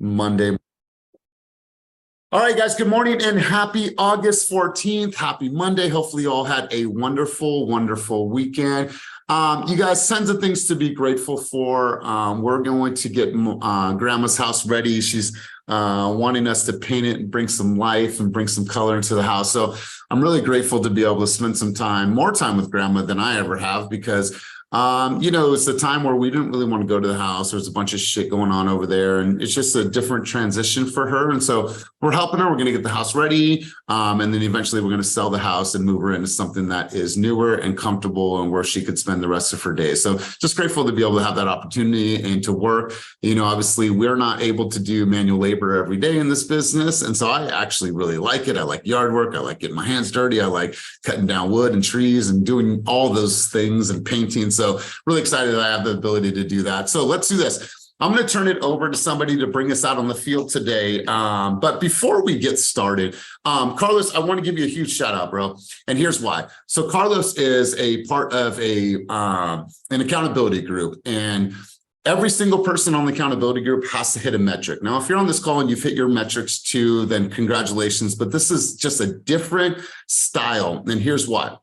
Monday. All right, guys, good morning and happy August 14th. Happy Monday. Hopefully you all had a wonderful, wonderful weekend. You guys, tons of things to be grateful for. We're going to get Grandma's house ready. She's wanting us to paint it and bring some life and bring some color into the house. So I'm really grateful to be able to spend some time, more time with Grandma than I ever have, because it's a time where we didn't really want to go to the house. There's a bunch of shit going on over there, and it's just a different transition for her. And so we're helping her. We're going to get the house ready. And then eventually we're going to sell the house and move her into something that is newer and comfortable and where she could spend the rest of her days. So just grateful to be able to have that opportunity and to work. Obviously we're not able to do manual labor every day in this business. And so I actually really like it. I like yard work. I like getting my hands dirty. I like cutting down wood and trees and doing all those things and painting. So really excited that I have the ability to do that. So let's do this. I'm going to turn it over to somebody to bring us out on the field today. But before we get started, Carlos, I want to give you a huge shout out, bro. And here's why. So Carlos is a part of an accountability group, and every single person on the accountability group has to hit a metric. Now, if you're on this call and you've hit your metrics too, then congratulations. But this is just a different style. And here's why.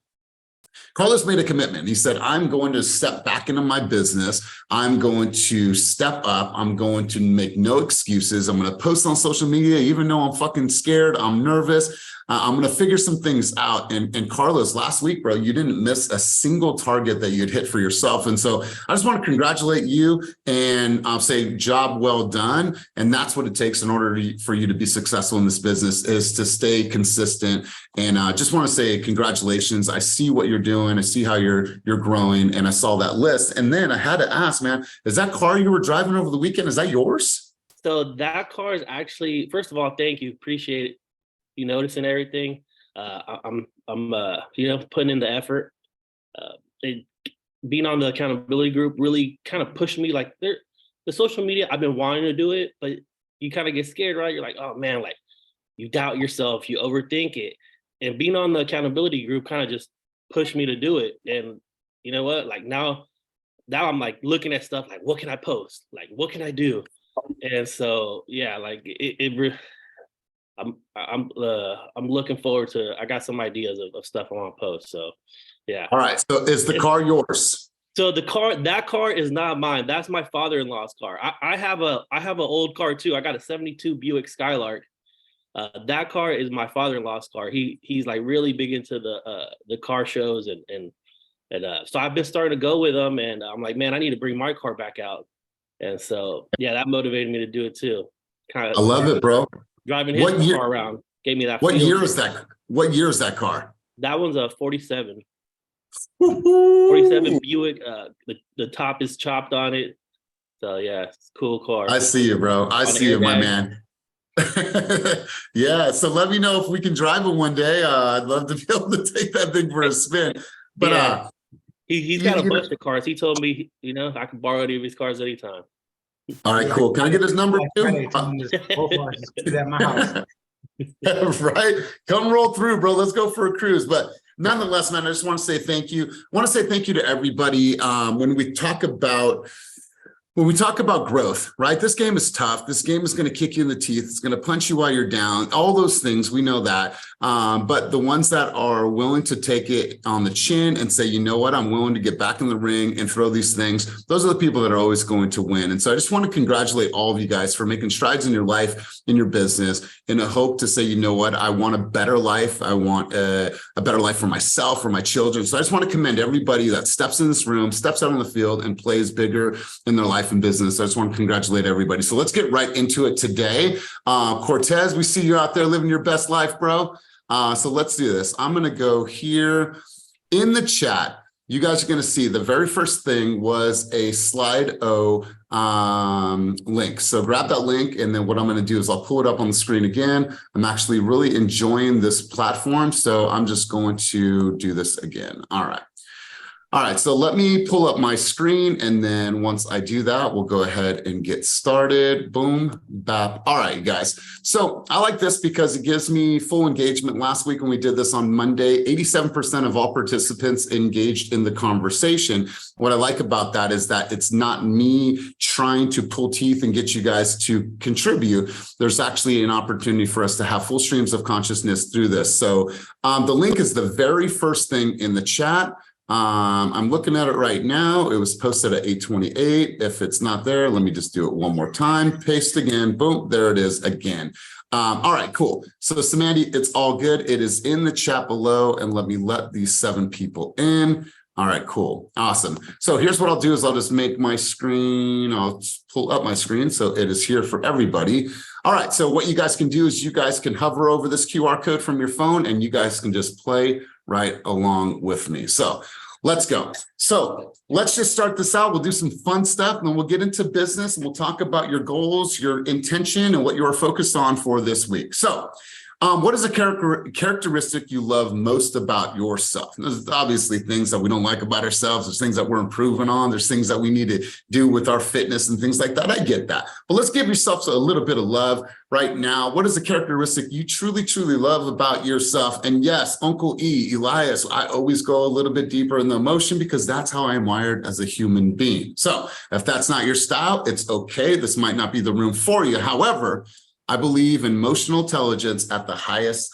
Carlos made a commitment. He said, I'm going to step back into my business. I'm going to step up. I'm going to make no excuses. I'm going to post on social media, even though I'm fucking scared. I'm nervous. I'm going to figure some things out. And Carlos, last week, bro, you didn't miss a single target that you'd hit for yourself. And so I just want to congratulate you and say job well done. And that's what it takes in order for you to be successful in this business, is to stay consistent. And I just want to say congratulations. I see what you're doing. I see how you're growing. And I saw that list. And then I had to ask, man, is that car you were driving over the weekend, is that yours? So that car is actually, first of all, thank you. Appreciate it. You noticing everything. I'm putting in the effort. Being on the accountability group really kind of pushed me. Like the social media, I've been wanting to do it, but you kind of get scared, right? You're like, oh man, like you doubt yourself, you overthink it. And being on the accountability group kind of just pushed me to do it. And you know what? Like now I'm like looking at stuff like, what can I post? Like, what can I do? And so yeah, like I'm looking forward to. I got some ideas of stuff I want to post. So, yeah. All right. So, is the car yours? So that car is not mine. That's my father-in-law's car. I have an old car too. I got a '72 Buick Skylark. That car is my father-in-law's car. He's like really big into the car shows and so I've been starting to go with him, and I'm like, man, I need to bring my car back out. And so yeah, that motivated me to do it too. I love it, bro. Driving his car around gave me that. What year is that? What year is that car? That one's a 47. 47 Buick. The top is chopped on it. So yeah, it's a cool car. I see you, bro. I see you, my man. Yeah. So let me know if we can drive it one day. I'd love to be able to take that thing for a spin. But yeah. He's got a bunch of cars. He told me, I can borrow any of his cars anytime. All right, cool. Can I get his number too? At my house. Right? Come roll through, bro. Let's go for a cruise. But nonetheless, man, I just want to say thank you. I want to say thank you to everybody. When we talk about growth, right? This game is tough. This game is going to kick you in the teeth. It's going to punch you while you're down. All those things, we know that. But the ones that are willing to take it on the chin and say, you know what, I'm willing to get back in the ring and throw these things, those are the people that are always going to win. And so I just want to congratulate all of you guys for making strides in your life, in your business, in a hope to say, you know what, I want a better life. I want a better life for myself, for my children. So I just want to commend everybody that steps in this room, steps out on the field, and plays bigger in their life and business. I just want to congratulate everybody. So let's get right into it today. Cortez, we see you out there living your best life, bro. So let's do this. I'm going to go here in the chat. You guys are going to see the very first thing was a Slido link. So grab that link, and then what I'm going to do is I'll pull it up on the screen again. I'm actually really enjoying this platform, so I'm just going to do this again. All right. All right, so let me pull up my screen, and then once I do that, we'll go ahead and get started. Boom, bap. All right, you guys. So I like this because it gives me full engagement. Last week when we did this on Monday, 87% of all participants engaged in the conversation. What I like about that is that it's not me trying to pull teeth and get you guys to contribute. There's actually an opportunity for us to have full streams of consciousness through this. So the link is the very first thing in the chat. I'm looking at it right now. It was posted at 8:28. If it's not there, let me just do it one more time. Paste again. Boom. There it is again. All right, cool. So Samandy, it's all good. It is in the chat below, and let me let these 7 people in. All right, cool. Awesome. So here's what I'll do is I'll just make my screen. I'll pull up my screen so it is here for everybody. All right. So what you guys can do is you guys can hover over this QR code from your phone, and you guys can just play right along with me. So let's go. So let's just start this out. We'll do some fun stuff, and then we'll get into business, and we'll talk about your goals, your intention, and what you are focused on for this week. So what is a characteristic you love most about yourself? There's obviously things that we don't like about ourselves. There's things that we're improving on. There's things that we need to do with our fitness and things like that. I get that. But let's give yourself a little bit of love right now. What is a characteristic you truly, truly love about yourself? And yes, Uncle E, Elias, I always go a little bit deeper in the emotion because that's how I'm wired as a human being. So if that's not your style, it's okay. This might not be the room for you. However, I believe in emotional intelligence at the highest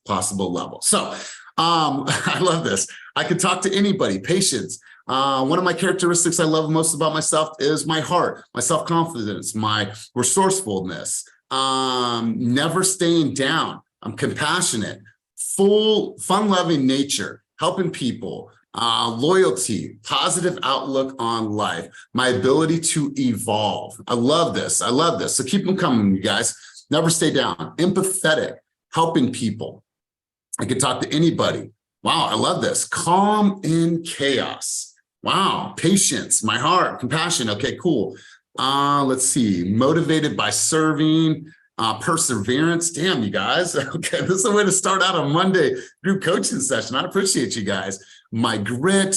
possible level. So I love this. I could talk to anybody. Patience. One of my characteristics I love most about myself is my heart, my self-confidence, my resourcefulness, never staying down. I'm compassionate, full, fun-loving nature, helping people, loyalty, positive outlook on life, my ability to evolve. I love this. I love this. So keep them coming, you guys. Never stay down. Empathetic, helping people. I can talk to anybody. Wow, I love this. Calm in chaos. Wow, patience, my heart, compassion. Okay, cool. Let's see. Motivated by serving, perseverance. Damn, you guys. Okay, this is a way to start out a Monday group coaching session. I appreciate you guys. My grit,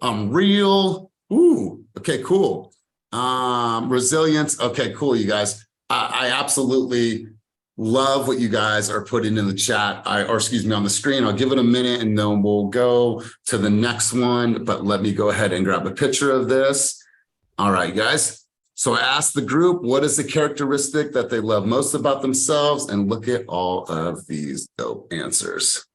I'm real. Ooh, okay, cool. Resilience. Okay, cool, you guys. I absolutely love what you guys are putting in the chat, or excuse me, on the screen. I'll give it a minute and then we'll go to the next one. But let me go ahead and grab a picture of this. All right, guys. So I asked the group, what is the characteristic that they love most about themselves? And look at all of these dope answers.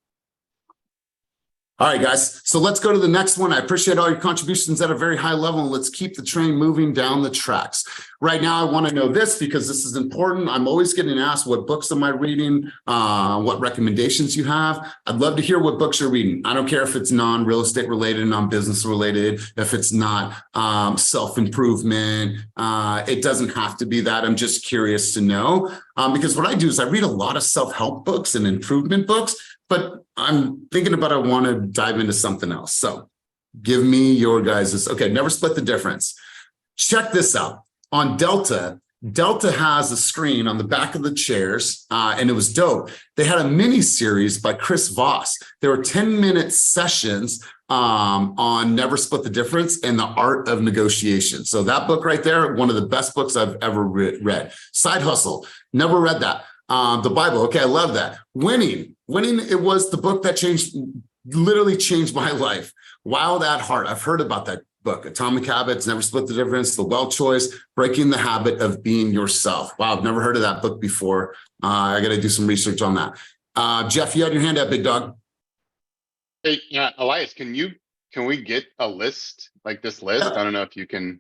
All right, guys, so let's go to the next one. I appreciate all your contributions at a very high level, and let's keep the train moving down the tracks. Right now, I want to know this because this is important. I'm always getting asked, what books am I reading? What recommendations you have? I'd love to hear what books you're reading. I don't care if it's non-real estate related, non-business related, if it's not self-improvement. It doesn't have to be that. I'm just curious to know because what I do is I read a lot of self-help books and improvement books, but I'm thinking about I want to dive into something else. So give me your guys'. Okay, never split the difference. Check this out. On Delta has a screen on the back of the chairs, and it was dope. They had a mini series by Chris Voss. There were 10-minute sessions on Never Split the Difference and the Art of Negotiation. So that book right there, one of the best books I've ever read. Side Hustle, never read that. The Bible, okay, I love that. Winning, it was the book that literally changed my life. Wild at Heart, I've heard about that book. Atomic Habits, Never Split the Difference, The Well Choice, Breaking the Habit of Being Yourself. Wow, I've never heard of that book before. I got to do some research on that. Jeff, you had your hand up, big dog. Hey, Elias, can we get a list like this list? Yeah. I don't know if you can.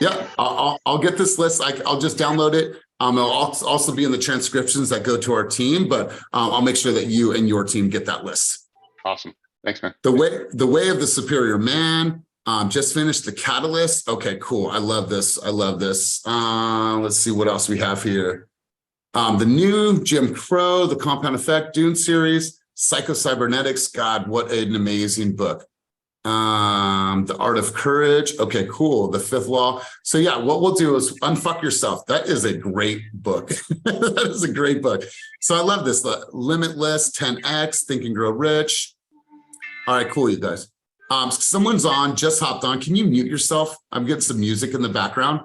Yeah, I'll get this list. I'll just download it. It'll also be in the transcriptions that go to our team, but I'll make sure that you and your team get that list. Awesome. Thanks, man. The Way of the Superior Man. Just finished The Catalyst. Okay, cool. I love this. Let's see what else we have here. The new Jim Crow, The Compound Effect, Dune series, Psycho-Cybernetics. God, what an amazing book. The Art of Courage. Okay, cool. The Fifth Law. So yeah, what we'll do is Unfuck Yourself. That is a great book. That is a great book. So I love this. Limitless, 10X, Think and Grow Rich. All right, cool, you guys. Someone's on, just hopped on. Can you mute yourself? I'm getting some music in the background.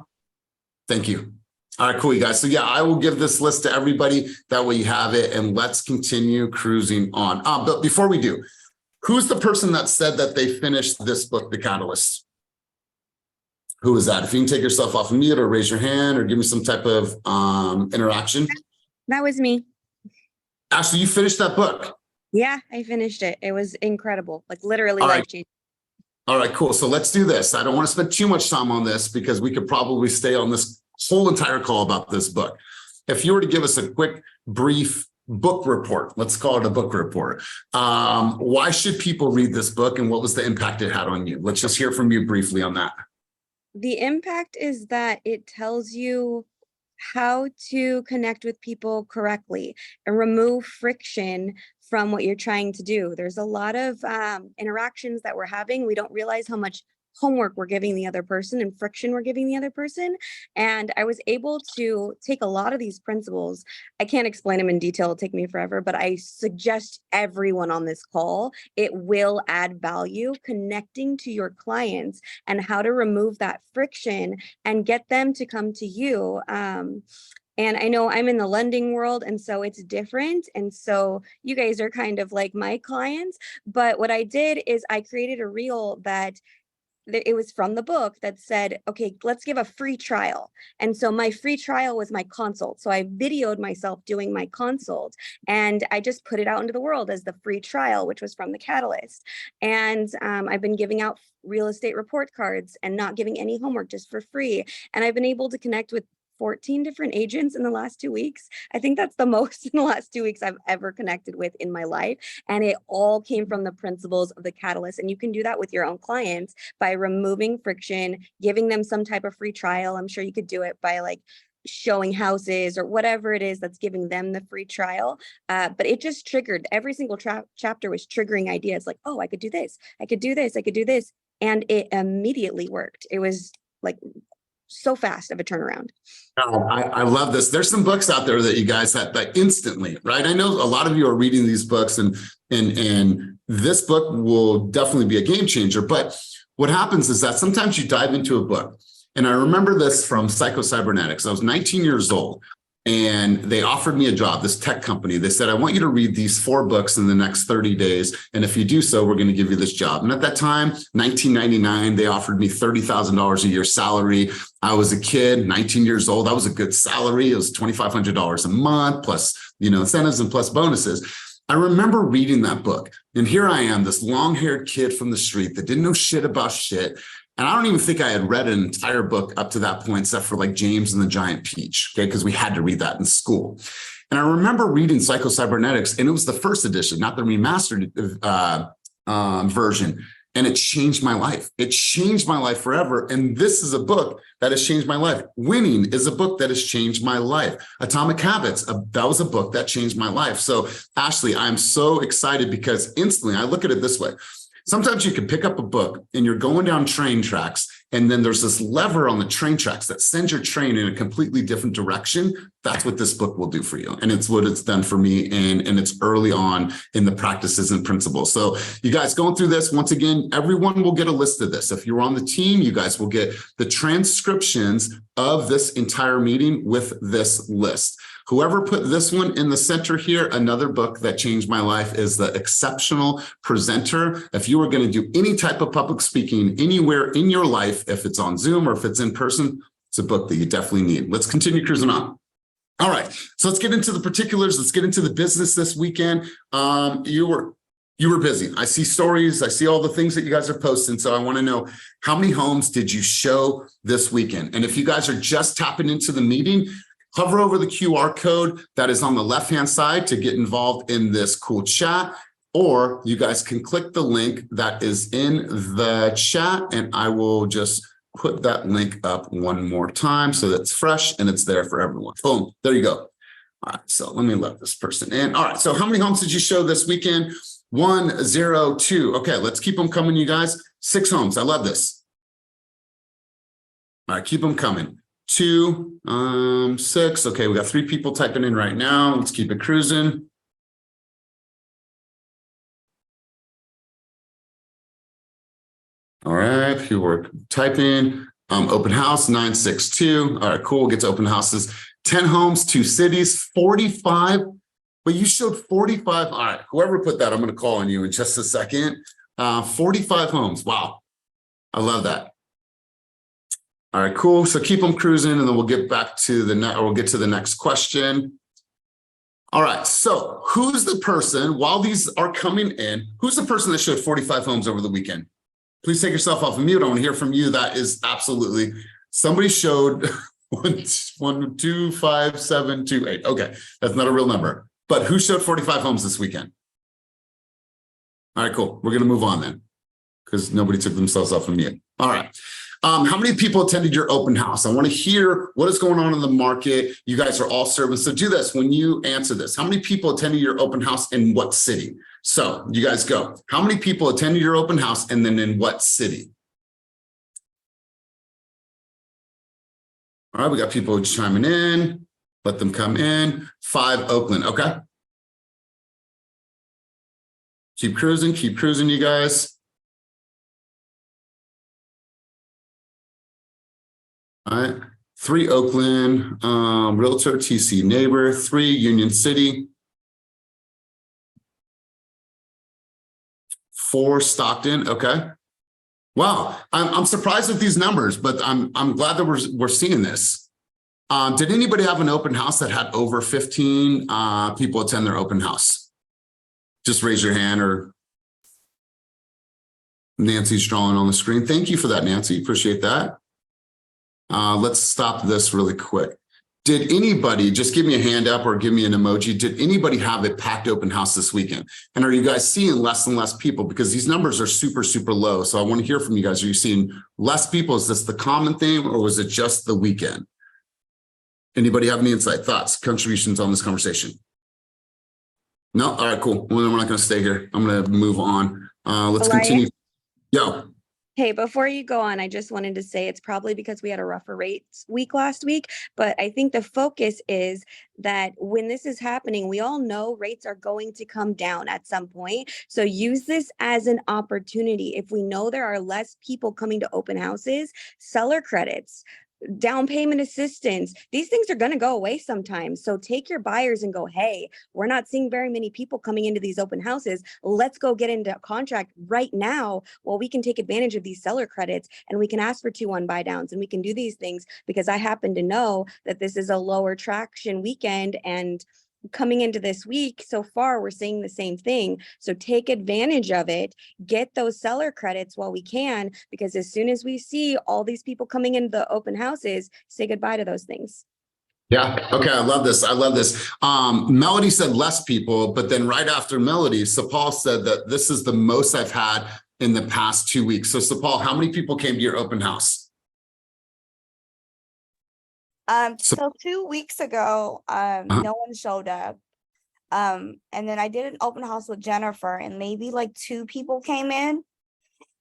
Thank you. All right, cool, you guys. So yeah, I will give this list to everybody. That way you have it, and let's continue cruising on. But before we do, who's the person that said that they finished this book, The Catalyst? Who is that? If you can take yourself off of mute or raise your hand or give me some type of interaction. That was me. Ashley, you finished that book. Yeah, I finished it. It was incredible. Like literally All right. life-changing. All right, cool. So let's do this. I don't want to spend too much time on this because we could probably stay on this whole entire call about this book. If you were to give us a quick, brief book report, let's call it a book report. Why should people read this book and what was the impact it had on you? Let's just hear from you briefly on that. The impact is that it tells you how to connect with people correctly and remove friction from what you're trying to do. There's a lot of interactions that we're having. We don't realize how much homework we're giving the other person and friction we're giving the other person. And I was able to take a lot of these principles. I can't explain them in detail, it'll take me forever, but I suggest everyone on this call, it will add value connecting to your clients and how to remove that friction and get them to come to you. And I know I'm in the lending world, and so it's different. And so you guys are kind of like my clients. But what I did is I created a reel that it was from the book that said, okay, let's give a free trial. And so my free trial was my consult. So I videoed myself doing my consult and I just put it out into the world as the free trial, which was from the Catalyst. And I've been giving out real estate report cards and not giving any homework, just for free. And I've been able to connect with 14 different agents in the last 2 weeks. I think that's the most in the last 2 weeks I've ever connected with in my life. And it all came from the principles of the Catalyst. And you can do that with your own clients by removing friction, giving them some type of free trial. I'm sure you could do it by like showing houses or whatever it is that's giving them the free trial. But it just triggered, every single chapter was triggering ideas like, oh, I could do this, I could do this, I could do this. And it immediately worked. It was like so fast of a turnaround. I love this. There's some books out there that you guys had like instantly, right? I know a lot of you are reading these books and this book will definitely be a game changer. But what happens is that sometimes you dive into a book. And I remember this from Psycho-Cybernetics. I was 19 years old and they offered me a job, this tech company. They said, I want you to read these 4 books in the next 30 days. And if you do so, we're going to give you this job. And at that time, 1999, they offered me $30,000 a year salary. I was a kid, 19 years old. That was a good salary. It was $2,500 a month, plus, incentives and plus bonuses. I remember reading that book. And here I am, this long-haired kid from the street that didn't know shit about shit. And I don't even think I had read an entire book up to that point, except for like James and the Giant Peach, okay? Because we had to read that in school. And I remember reading Psycho-Cybernetics, and it was the first edition, not the remastered version. And it changed my life. It changed my life forever. And this is a book that has changed my life. Winning is a book that has changed my life. Atomic Habits, that was a book that changed my life. So Ashley, I'm so excited because instantly I look at it this way. Sometimes you can pick up a book and you're going down train tracks and then there's this lever on the train tracks that sends your train in a completely different direction. That's what this book will do for you. And it's what it's done for me. And it's early on in the practices and principles. So you guys going through this, once again, everyone will get a list of this. If you're on the team, you guys will get the transcriptions of this entire meeting with this list. Whoever put this one in the center here, another book that changed my life is The Exceptional Presenter. If you are going to do any type of public speaking anywhere in your life, if it's on Zoom or if it's in person, it's a book that you definitely need. Let's continue cruising on. All right, so let's get into the particulars. Let's get into the business this weekend. You were busy. I see stories. I see all the things that you guys are posting. So I want to know, how many homes did you show this weekend? And if you guys are just tapping into the meeting, hover over the QR code that is on the left-hand side to get involved in this cool chat, or you guys can click the link that is in the chat and I will just put that link up one more time so that's fresh and it's there for everyone. Boom, there you go. All right, so let me let this person in. All right, so how many homes did you show this weekend? 1, 0, 2. Okay, let's keep them coming, you guys. 6 homes, I love this. All right, keep them coming. 2, 6. Okay, we got 3 people typing in right now. Let's keep it cruising. All right, people are typing. Open house 962. All right, cool. We'll get to open houses. 10 homes, 2 cities, 45. But you showed 45. All right, whoever put that, I'm going to call on you in just a second. 45 homes. Wow. I love that. All right, cool. So keep them cruising, and then we'll get back to we'll get to the next question. All right, so who's the person, while these are coming in, who's the person that showed 45 homes over the weekend? Please take yourself off of mute. I want to hear from you. That is absolutely, somebody showed 1, 2, 5, 7, 2, 8. Okay, that's not a real number. But who showed 45 homes this weekend? All right, cool. We're going to move on then, because nobody took themselves off of mute. All right. How many people attended your open house? I want to hear what is going on in the market. You guys are all serving. So do this when you answer this. How many people attended your open house in what city? So you guys go. How many people attended your open house and then in what city? All right, we got people chiming in. Let them come in. 5 Oakland. Okay. Keep cruising, you guys. All right, 3 Oakland, Realtor, TC Neighbor, 3 Union City, 4 Stockton. Okay, wow, I'm surprised with these numbers, but I'm glad that we're seeing this. Did anybody have an open house that had over 15 people attend their open house? Just raise your hand, or Nancy's drawing on the screen. Thank you for that, Nancy. Appreciate that. Let's stop this really quick. Did anybody, just give me a hand up or give me an emoji, did anybody have a packed open house this weekend? And are you guys seeing less and less people? Because these numbers are super, super low. So I want to hear from you guys. Are you seeing less people? Is this the common thing, or was it just the weekend? Anybody have any insight, thoughts, contributions on this conversation? No? All right, cool. Well, then we're not going to stay here. I'm going to move on. Let's continue. Yo. Hey, before you go on, I just wanted to say it's probably because we had a rougher rates week last week, but I think the focus is that when this is happening, we all know rates are going to come down at some point. So use this as an opportunity. If we know there are less people coming to open houses, seller credits, down payment assistance, these things are going to go away sometimes. So take your buyers and go, hey, we're not seeing very many people coming into these open houses. Let's go get into a contract right now while we can take advantage of these seller credits, and we can ask for 2-1 buy downs, and we can do these things, because I happen to know that this is a lower traction weekend, and coming into this week so far, we're seeing the same thing. So take advantage of it, get those seller credits while we can, because as soon as we see all these people coming into the open houses, say goodbye to those things. Yeah. Okay. I love this. Melody said less people, but then right after Melody, Sapal said that this is the most I've had in the past 2 weeks. So Sapal, how many people came to your open house? So 2 weeks ago, no one showed up. And then I did an open house with Jennifer, and maybe like 2 people came in.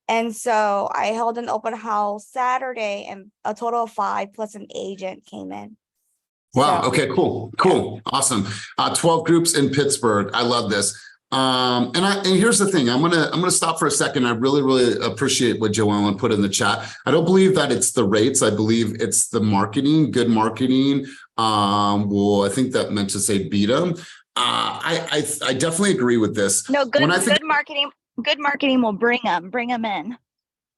And so I held an open house Saturday, and a total of 5 plus an agent came in. Wow. So, Okay, cool. yeah. Awesome. 12 groups in Pittsburgh. I love this. And here's the thing. I'm gonna stop for a second. I really appreciate what Joellen put in the chat. I don't believe that it's the rates. I believe it's the marketing, good marketing. Well, I think that meant to say beat them. I definitely agree with this. No, good marketing will bring them in.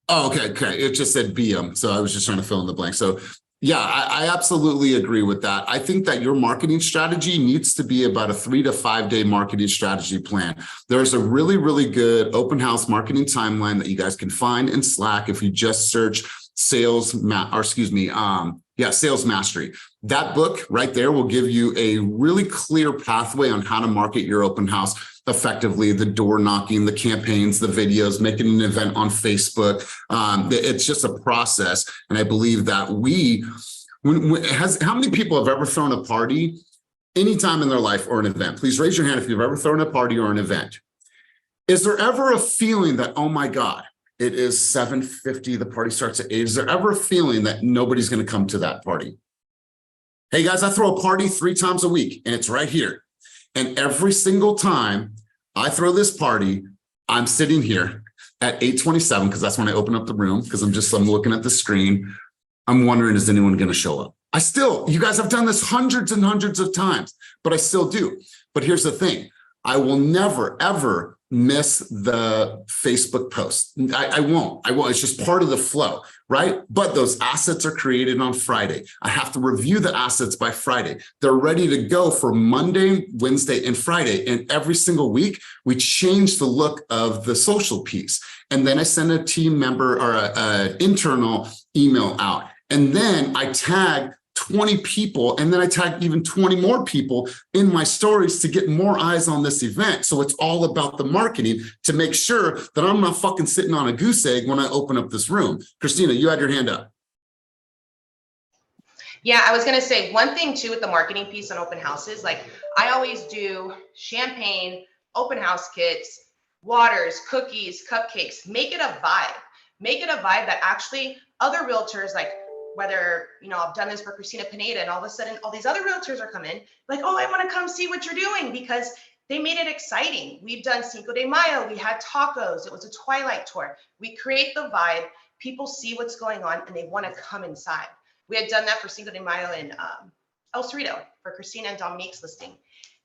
Oh, okay. It just said beat them. So I was just trying to fill in the blank. So yeah, I absolutely agree with that. I think that your marketing strategy needs to be about a 3 to 5 day marketing strategy plan. There's a really good open house marketing timeline that you guys can find in Slack if you just search sales mastery. That book right there will give you a really clear pathway on how to market your open house effectively, the door knocking, the campaigns, the videos, making an event on Facebook. It's just a process. And I believe that how many people have ever thrown a party anytime in their life or an event? Please raise your hand if you've ever thrown a party or an event. Is there ever a feeling that, oh my God, it is 7:50, the party starts at 8. Is there ever a feeling that nobody's going to come to that party? Hey guys, I throw a party 3 times a week, and it's right here. And every single time I throw this party, I'm sitting here at 8:27, because that's when I open up the room, because I'm looking at the screen. I'm wondering, is anyone going to show up? You guys have done this hundreds and hundreds of times, but I still do. But here's the thing. I will never, ever miss the Facebook post. I won't. It's just part of the flow, right? But those assets are created on Friday. I have to review the assets by Friday. They're ready to go for Monday, Wednesday, and Friday. And every single week, we change the look of the social piece. And then I send a team member or an internal email out. And then I tag 20 people, and then I tag even 20 more people in my stories to get more eyes on this event. So it's all about the marketing to make sure that I'm not fucking sitting on a goose egg when I open up this room. Christina, you had your hand up. Yeah, I was going to say one thing too with the marketing piece on open houses. Like I always do champagne, open house kits, waters, cookies, cupcakes. Make it a vibe. Make it a vibe that actually other realtors, like whether, you know, I've done this for Christina Pineda, and all of a sudden all these other realtors are coming like, oh, I want to come see what you're doing, because they made it exciting. We've done Cinco de Mayo. We had tacos. It was a twilight tour. We create the vibe. People see what's going on and they want to come inside. We had done that for Cinco de Mayo in El Cerrito for Christina and Dominique's listing.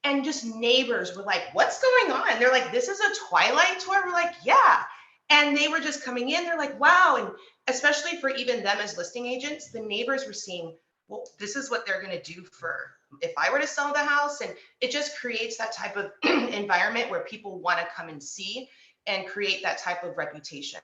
And just neighbors were like, what's going on? They're like, this is a twilight tour? We're like, yeah. And they were just coming in. They're like, wow. And especially for even them as listing agents, the neighbors were seeing, well, this is what they're going to do for if I were to sell the house. And it just creates that type of environment where people want to come and see and create that type of reputation.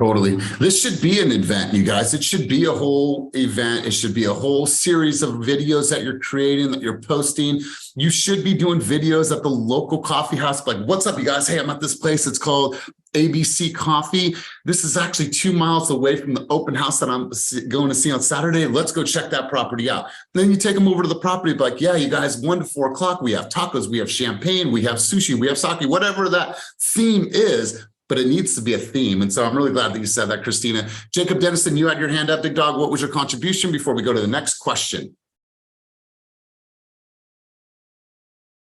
Totally. This should be an event, you guys. It should be a whole event. It should be a whole series of videos that you're creating, that you're posting. You should be doing videos at the local coffee house. Like, what's up, you guys? Hey, I'm at this place. It's called ABC Coffee. This is actually 2 miles away from the open house that I'm going to see on Saturday. Let's go check that property out. And then you take them over to the property, like, yeah, you guys, 1 to 4 o'clock, we have tacos, we have champagne, we have sushi, we have sake, whatever that theme is. But it needs to be a theme. And so I'm really glad that you said that, Christina. Jacob Dennison, you had your hand up, big dog. What was your contribution before we go to the next question?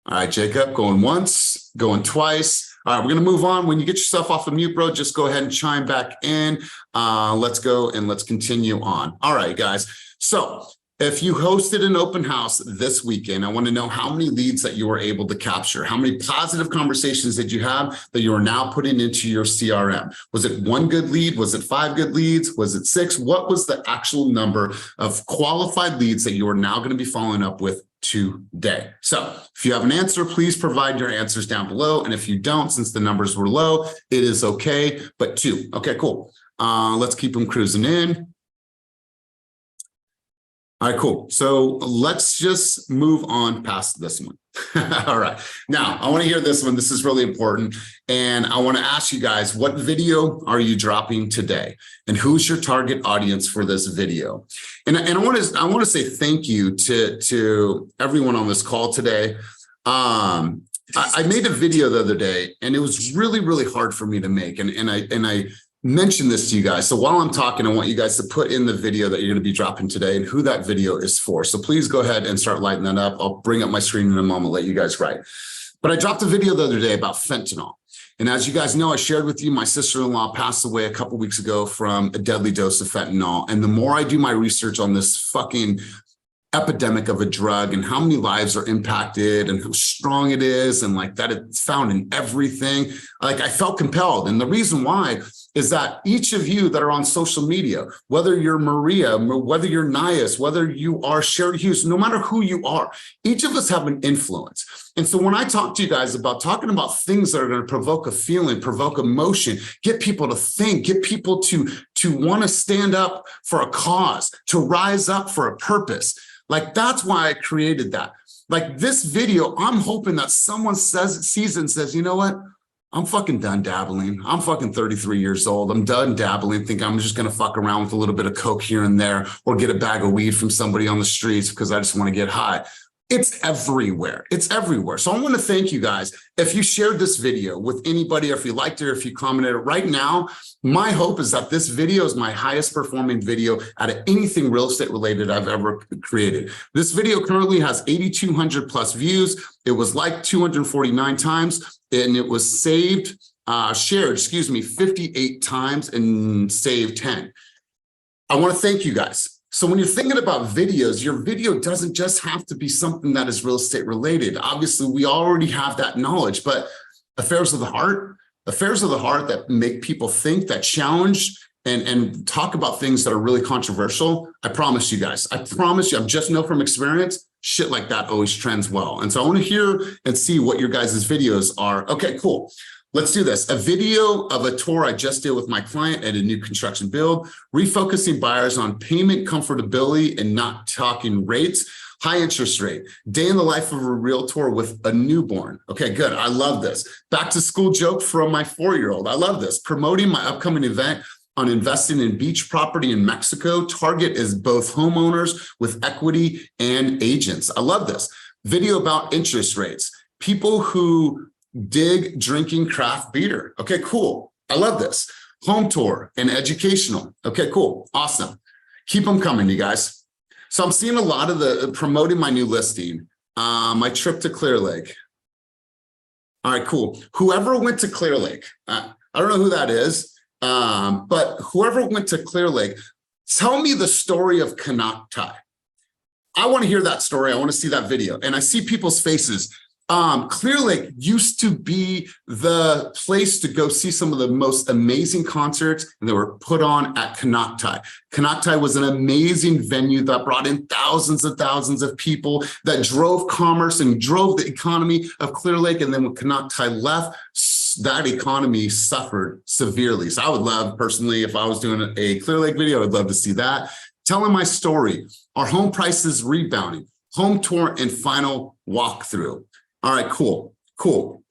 All right, Jacob, going once, going twice. All right, we're going to move on. When you get yourself off the mute, bro, just go ahead and chime back in. Let's go and let's continue on. All right, guys. So if you hosted an open house this weekend, I want to know how many leads that you were able to capture. How many positive conversations did you have that you are now putting into your CRM? Was it 1 good lead? Was it 5 good leads? Was it 6? What was the actual number of qualified leads that you are now going to be following up with today? So if you have an answer, please provide your answers down below. And if you don't, since the numbers were low, it is okay. But 2. Okay, cool. Let's keep them cruising in. All right, cool. So let's just move on past this one. All right. Now, I want to hear this one. This is really important. And I want to ask you guys, what video are you dropping today? And who's your target audience for this video? And I want to say thank you to everyone on this call today. I made a video the other day, and it was really, really hard for me to make. And I mention this to you guys. So while I'm talking, I want you guys to put in the video that you're going to be dropping today and who that video is for. So please go ahead and start lighting that up. I'll bring up my screen in a moment, let you guys write. But I dropped a video the other day about fentanyl. And as you guys know, I shared with you, my sister-in-law passed away a couple of weeks ago from a deadly dose of fentanyl. And the more I do my research on this fucking epidemic of a drug and how many lives are impacted and how strong it is, and like that it's found in everything, like I felt compelled. And the reason why is that each of you that are on social media, whether you're Maria, whether you're Nias, whether you are Sherry Hughes, no matter who you are, each of us have an influence. And so when I talk to you guys about talking about things that are going to provoke a feeling, provoke emotion, get people to think, get people to want to stand up for a cause, to rise up for a purpose, like that's why I created that. Like this video, I'm hoping that someone sees and says, you know what? I'm fucking done dabbling. I'm fucking 33 years old. I'm done dabbling. Think I'm just going to fuck around with a little bit of coke here and there, or get a bag of weed from somebody on the streets because I just want to get high. It's everywhere. It's everywhere. So I want to thank you guys. If you shared this video with anybody, or if you liked it, or if you commented right now, my hope is that this video is my highest performing video out of anything real estate related I've ever created. This video currently has 8,200 plus views. It was liked 249 times, and it was saved shared, 58 times and saved 10. I want to thank you guys. So when you're thinking about videos, your video doesn't just have to be something that is real estate related. Obviously, we already have that knowledge, but affairs of the heart that make people think, that challenge and talk about things that are really controversial. I promise you guys, I just know from experience, shit like that always trends well. And so I want to hear and see what your guys' videos are. Okay, cool. Let's do this. A video of a tour I just did with my client at a new construction build, refocusing buyers on payment comfortability and not talking rates, high interest rate, day in the life of a realtor with a newborn. Okay, good. I love this. Back to school joke from my 4-year-old. I love this. Promoting my upcoming event on investing in beach property in Mexico. Target is both homeowners with equity and agents. I love this. Video about interest rates. People who dig drinking craft beer. Okay, cool. I love this. Home tour and educational. Okay, cool. Awesome. Keep them coming, you guys. So I'm seeing a lot of the promoting my new listing, my trip to Clear Lake. All right, cool. Whoever went to Clear Lake, I don't know who that is, but whoever went to Clear Lake, tell me the story of Kanaktai. I want to hear that story. I want to see that video. And I see people's faces. Clear Lake used to be the place to go see some of the most amazing concerts, and they were put on at Kanaktai. Kanaktai was an amazing venue that brought in thousands of people, that drove commerce and drove the economy of Clear Lake. And then when Kanaktai left, that economy suffered severely. So I would love, personally, if I was doing a Clear Lake video, I'd love to see that. Telling my story, are home prices rebounding, home tour and final walkthrough. All right, cool,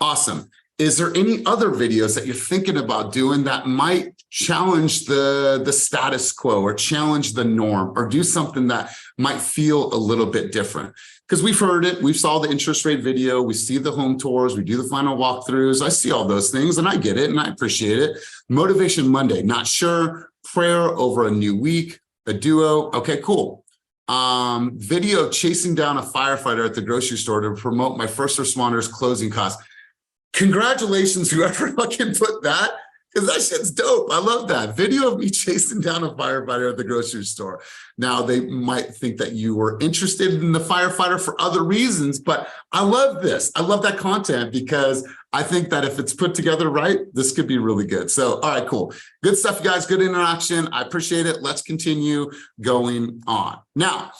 awesome. Is there any other videos that you're thinking about doing that might challenge the status quo or challenge the norm or do something that might feel a little bit different? Because we've heard it, we saw the interest rate video, we see the home tours, we do the final walkthroughs. I see all those things and I get it and I appreciate it. Motivation Monday, not sure, prayer over a new week, a duo. Okay, cool. Video of chasing down a firefighter at the grocery store to promote my first responders closing costs. Congratulations, whoever fucking put that, because that shit's dope. I love that. Video of me chasing down a firefighter at the grocery store. Now, they might think that you were interested in the firefighter for other reasons, but I love this. I love that content because I think that if it's put together right, this could be really good. So, all right, cool. Good stuff, guys. Good interaction. I appreciate it. Let's continue going on. Now,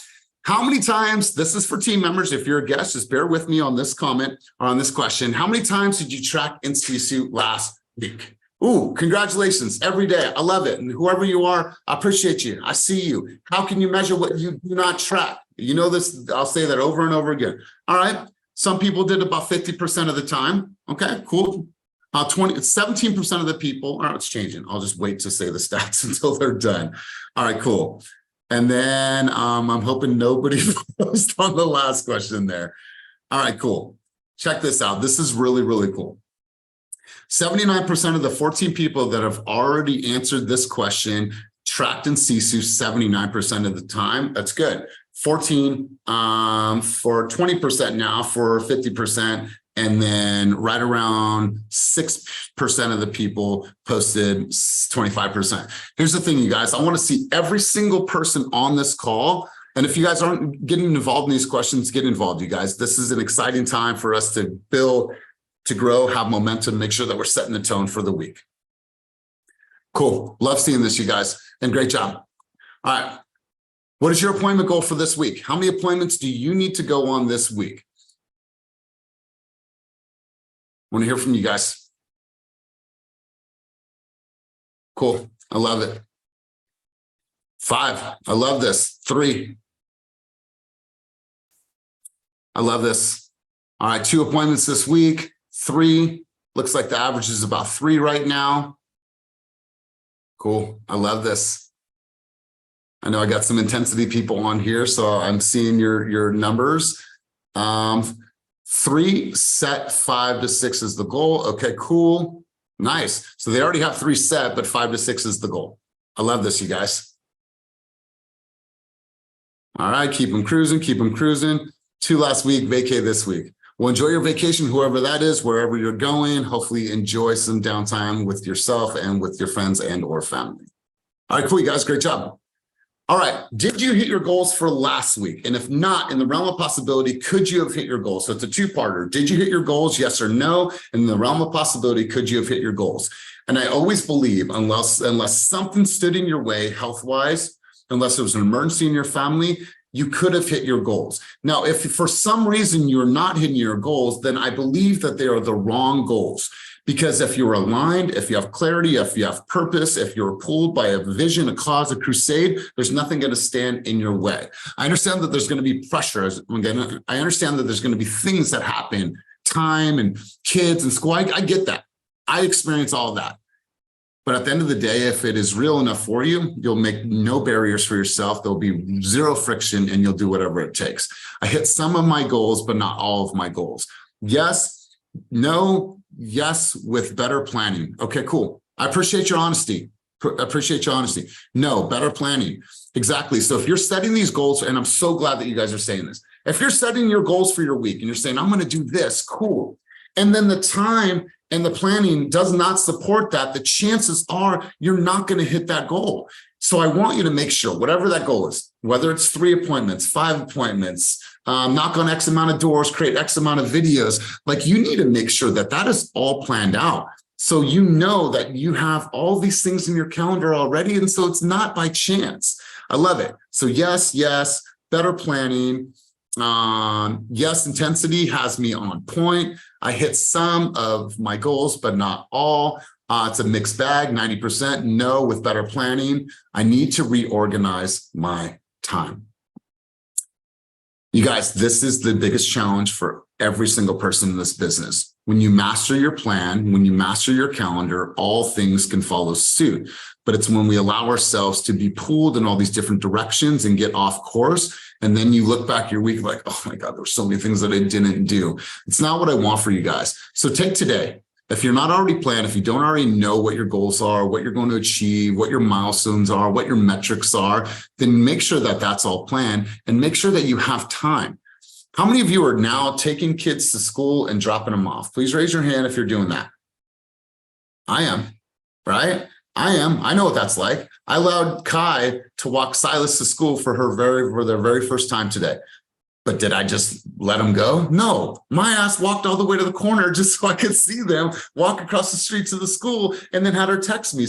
how many times, this is for team members, if you're a guest, just bear with me on this comment or on this question. How many times did you track in CSU last week? Ooh, congratulations every day. I love it. And whoever you are, I appreciate you. I see you. How can you measure what you do not track? You know this, I'll say that over and over again. All right. Some people did about 50% of the time. Okay, cool. 17% of the people, all right, it's changing. I'll just wait to say the stats until they're done. All right, cool. And then I'm hoping nobody posted on the last question there. All right, cool. Check this out. This is really, really cool. 79% of the 14 people that have already answered this question tracked in CSU 79% of the time. That's good. 14 for 20% now for 50. And then right around 6% of the people posted 25%. Here's the thing, you guys, I want to see every single person on this call. And if you guys aren't getting involved in these questions, get involved, you guys. This is an exciting time for us to build, to grow, have momentum, make sure that we're setting the tone for the week. Cool. Love seeing this, you guys. And great job. All right. What is your appointment goal for this week? How many appointments do you need to go on this week? I want to hear from you guys. Cool. I love it. 5. I love this. 3. I love this. All right. 2 appointments this week. 3. Looks like the average is about 3 right now. Cool. I love this. I know I got some intensity people on here, so I'm seeing your numbers. 3 set, 5 to 6 is the goal. Okay, cool. Nice. So they already have 3 set, but 5 to 6 is the goal. I love this, you guys. All right, keep them cruising, keep them cruising. 2 last week, vacay this week. Well, enjoy your vacation, whoever that is, wherever you're going. Hopefully enjoy some downtime with yourself and with your friends and or family. All right, cool, you guys, great job. All right, did you hit your goals for last week? And if not, in the realm of possibility, could you have hit your goals? So it's a two-parter. Did you hit your goals, yes or no? In the realm of possibility, could you have hit your goals? And I always believe unless something stood in your way health-wise, unless there was an emergency in your family, you could have hit your goals. Now, if for some reason you're not hitting your goals, then I believe that they are the wrong goals. Because if you're aligned, if you have clarity, if you have purpose, if you're pulled by a vision, a cause, a crusade, there's nothing going to stand in your way. I understand that there's going to be pressure. I understand that there's going to be things that happen, time and kids and school. I get that. I experience all that. But at the end of the day, if it is real enough for you, you'll make no barriers for yourself. There'll be zero friction and you'll do whatever it takes. I hit some of my goals, but not all of my goals. Yes, no, yes, with better planning. Okay, cool. I appreciate your honesty. No, better planning. Exactly. So if you're setting these goals, and I'm so glad that you guys are saying this, if you're setting your goals for your week and you're saying, I'm going to do this, cool. And then the time and the planning does not support that, the chances are you're not going to hit that goal. So I want you to make sure, whatever that goal is, whether it's 3 appointments, 5 appointments, knock on X amount of doors, create X amount of videos, like you need to make sure that that is all planned out. So you know that you have all these things in your calendar already. And so it's not by chance. I love it. So yes, better planning. Yes, intensity has me on point. I hit some of my goals, but not all. It's a mixed bag, 90%. No, with better planning, I need to reorganize my time. You guys, this is the biggest challenge for every single person in this business. When you master your plan, when you master your calendar, all things can follow suit. But it's when we allow ourselves to be pulled in all these different directions and get off course. And then you look back your week like, oh my God, there were so many things that I didn't do. It's not what I want for you guys. So take today. If you're not already planned, if you don't already know what your goals are, what you're going to achieve, what your milestones are, what your metrics are, then make sure that that's all planned and make sure that you have time. How many of you are now taking kids to school and dropping them off? Please raise your hand if you're doing that. I am, right? I am. I know what that's like. I allowed Kai to walk Silas to school for their very first time today. But did I just let him go? No, my ass walked all the way to the corner just so I could see them walk across the street to the school and then had her text me.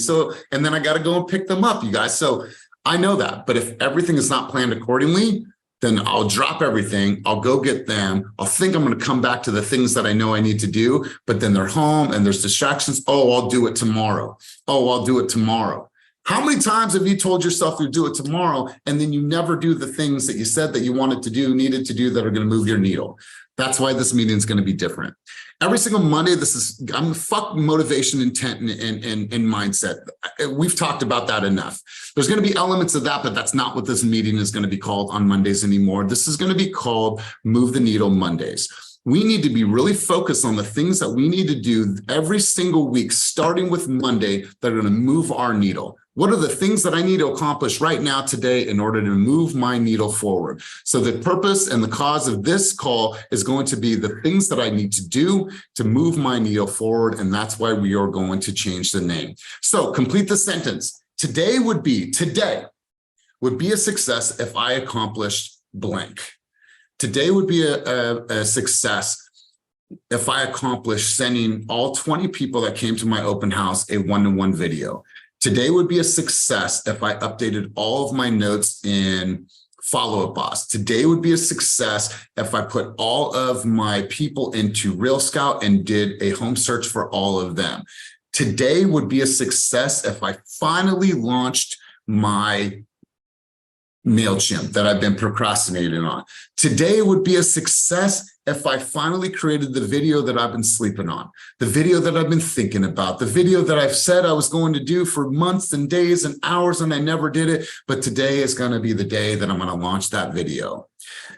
And then I got to go and pick them up, you guys. So I know that. But if everything is not planned accordingly, then I'll drop everything. I'll go get them. I'll think I'm going to come back to the things that I know I need to do, but then they're home and there's distractions. Oh, I'll do it tomorrow. Oh, I'll do it tomorrow. How many times have you told yourself you'll do it tomorrow and then you never do the things that you said that you wanted to do, needed to do that are going to move your needle? That's why this meeting is going to be different. Every single Monday, I'm fuck motivation, intent, and mindset. We've talked about that enough. There's going to be elements of that, but that's not what this meeting is going to be called on Mondays anymore. This is going to be called Move the Needle Mondays. We need to be really focused on the things that we need to do every single week, starting with Monday, that are going to move our needle. What are the things that I need to accomplish right now today in order to move my needle forward? So the purpose and the cause of this call is going to be the things that I need to do to move my needle forward. And that's why we are going to change the name. So complete the sentence. Today would be a success if I accomplished blank. Today would be a success if I accomplished sending all 20 people that came to my open house a one-to-one video. Today would be a success if I updated all of my notes in Follow-Up Boss. Today would be a success if I put all of my people into Real Scout and did a home search for all of them. Today would be a success if I finally launched my MailChimp that I've been procrastinating on. Today would be a success if I finally created the video that I've been sleeping on, the video that I've been thinking about, the video that I've said I was going to do for months and days and hours and I never did it. But today is going to be the day that I'm going to launch that video.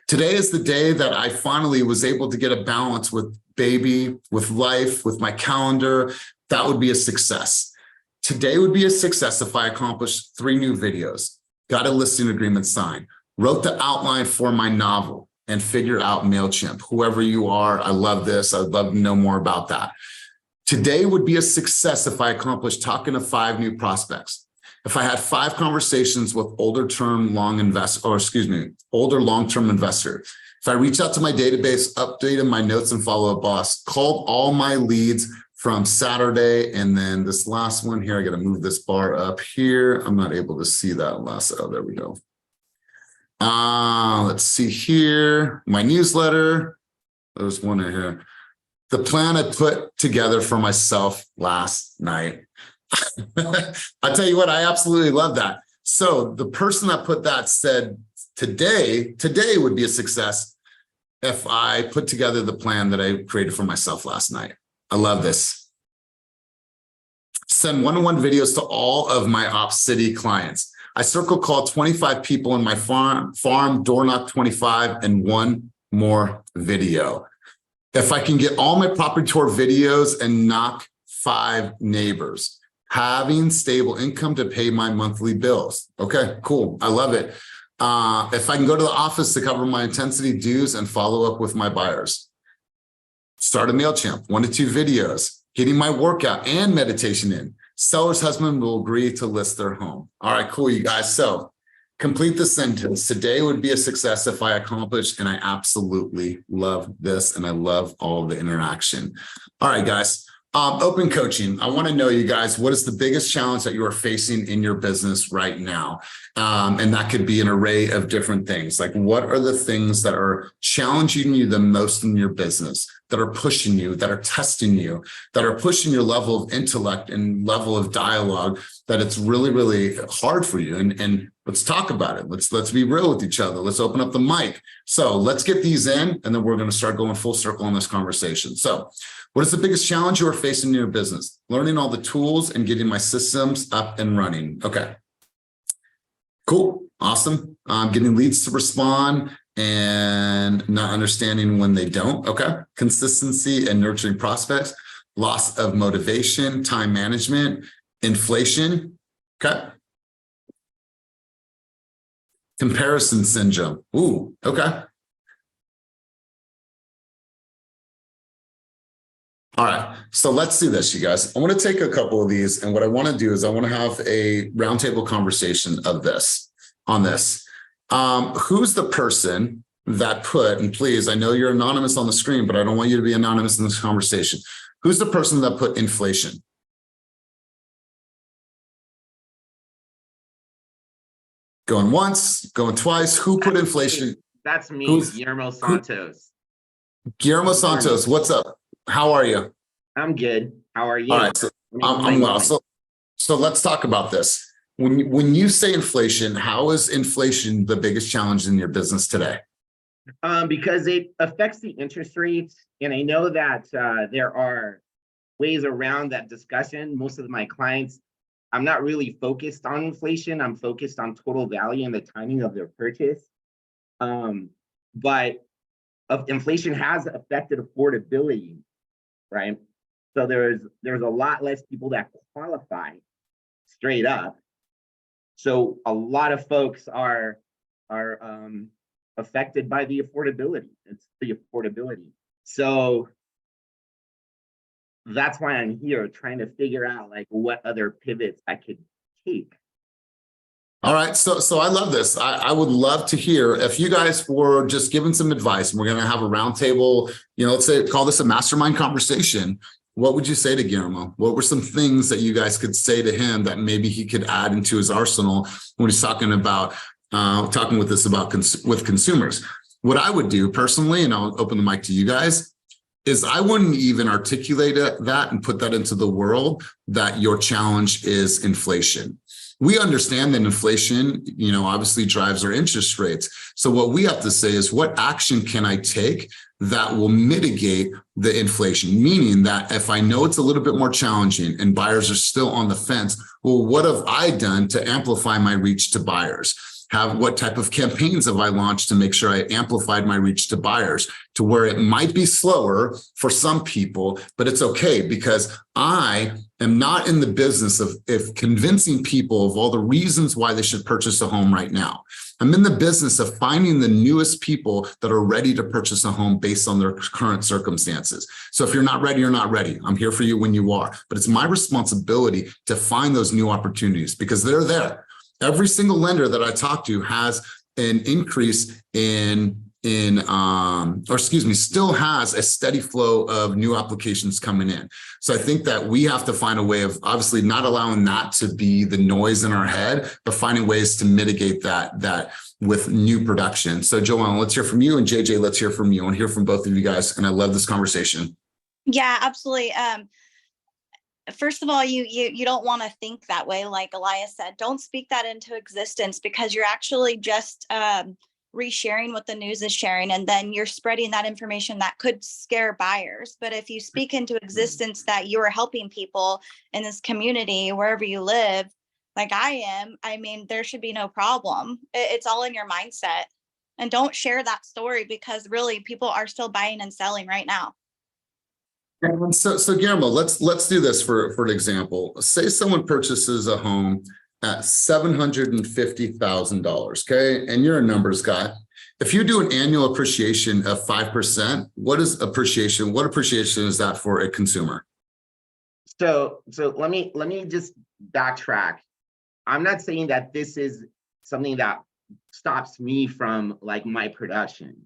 Today is the day that I finally was able to get a balance with baby, with life, with my calendar. That would be a success. Today would be a success if I accomplished 3 new videos, got a listing agreement signed, wrote the outline for my novel, and figure out MailChimp. Whoever you are, I love this. I'd love to know more about that. Today would be a success if I accomplished talking to 5 new prospects. If I had 5 conversations with older long-term investor. If I reach out to my database, updated my notes and follow-up boss, called all my leads from Saturday, and then this last one here, I got to move this bar up here. I'm not able to see that last. Oh, there we go. Let's see here. My newsletter. There's one in here. The plan I put together for myself last night. I tell you what, I absolutely love that. So the person that put that said today would be a success if I put together the plan that I created for myself last night. I love this. Send one-on-one videos to all of my Ops City clients. I circle call 25 people in my farm, door knock 25, and 1 more video. If I can get all my property tour videos and knock 5 neighbors, having stable income to pay my monthly bills. Okay, cool. I love it. If I can go to the office to cover my intensity dues and follow up with my buyers. Start a MailChimp, 1 to 2 videos, getting my workout and meditation in. Seller's husband will agree to list their home. All right, cool, you guys. So complete the sentence. Today would be a success if I accomplished, and I absolutely love this, and I love all the interaction. All right, guys. Open coaching. I want to know, you guys, what is the biggest challenge that you are facing in your business right now? And that could be an array of different things. Like, what are the things that are challenging you the most in your business, that are pushing you, that are testing you, that are pushing your level of intellect and level of dialogue, that it's really, really hard for you? And let's talk about it. Let's be real with each other. Let's open up the mic. So let's get these in, and then we're going to start going full circle on this conversation. So what is the biggest challenge you are facing in your business? Learning all the tools and getting my systems up and running. Okay. Cool. Awesome. Getting leads to respond and not understanding when they don't. Okay. Consistency and nurturing prospects. Loss of motivation, time management, inflation. Okay. Comparison syndrome. Ooh, okay. All right, so let's do this, you guys. I want to take a couple of these, and what I want to do is I want to have a roundtable conversation of this, on this. Who's the person that put, and please, I know you're anonymous on the screen, but I don't want you to be anonymous in this conversation. Who's the person that put inflation? Going once, going twice. Who put inflation? That's me, Guillermo Santos. Guillermo Santos, what's up? How are you? I'm good. How are you? All right, so I'm well. So let's talk about this. When you say inflation, how is inflation the biggest challenge in your business today? Because it affects the interest rates, and I know that there are ways around that discussion. Most of my clients, I'm not really focused on inflation. I'm focused on total value and the timing of their purchase. But inflation has affected affordability, right? So there's a lot less people that qualify straight up. So a lot of folks are affected by the affordability. It's the affordability. So that's why I'm here trying to figure out like what other pivots I could take. All right, so I love this. I would love to hear if you guys were just giving some advice, and we're going to have a roundtable, let's say, call this a mastermind conversation. What would you say to Guillermo? What were some things that you guys could say to him that maybe he could add into his arsenal when he's talking with us about with consumers? What I would do personally, and I'll open the mic to you guys, is I wouldn't even articulate that and put that into the world that your challenge is inflation. We understand that inflation, obviously drives our interest rates. So what we have to say is, what action can I take that will mitigate the inflation? Meaning that if I know it's a little bit more challenging and buyers are still on the fence, well, what have I done to amplify my reach to buyers? what type of campaigns have I launched to make sure I amplified my reach to buyers, to where it might be slower for some people, but it's okay, because I am not in the business of convincing people of all the reasons why they should purchase a home right now. I'm in the business of finding the newest people that are ready to purchase a home based on their current circumstances. So if you're not ready, you're not ready. I'm here for you when you are, but it's my responsibility to find those new opportunities, because they're there. Every single lender that I talk to has an increase still has a steady flow of new applications coming in. So I think that we have to find a way of obviously not allowing that to be the noise in our head, but finding ways to mitigate that with new production. So Joanne, let's hear from you, and JJ, let's hear from you. I want to hear from both of you guys, and I love this conversation. Yeah, absolutely. First of all, you don't want to think that way. Like Elias said, don't speak that into existence, because you're actually just resharing what the news is sharing, and then you're spreading that information that could scare buyers. But if you speak into existence that you are helping people in this community, wherever you live, like I am, I mean, there should be no problem. It's all in your mindset. And don't share that story, because really people are still buying and selling right now. So Guillermo, let's do this for an example. Say someone purchases a home at $750,000, okay? And you're a numbers guy. If you do an annual appreciation of 5%, what appreciation is that for a consumer? So let me just backtrack. I'm not saying that this is something that stops me from like my production.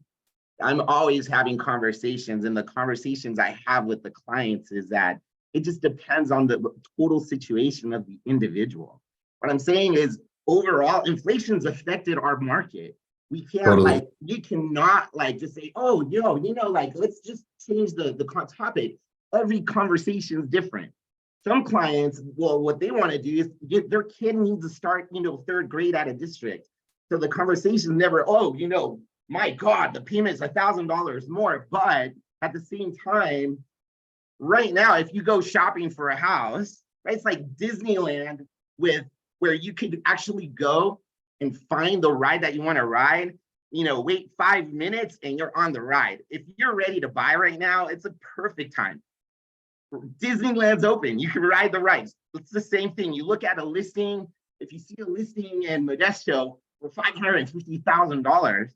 I'm always having conversations, and the conversations I have with the clients is that it just depends on the total situation of the individual. What I'm saying is, overall, inflation's affected our market. We can't you cannot just say, oh, let's just change the topic. Every conversation is different. Some clients, well, what they want to do is their kid needs to start, third grade at a district. So the conversation never, my God, the payment is $1,000 more. But at the same time, right now, if you go shopping for a house, right, it's like Disneyland where you could actually go and find the ride that you want to ride, wait 5 minutes and you're on the ride. If you're ready to buy right now, it's a perfect time. Disneyland's open. You can ride the rides. It's the same thing. You look at a listing. If you see a listing in Modesto for $550,000,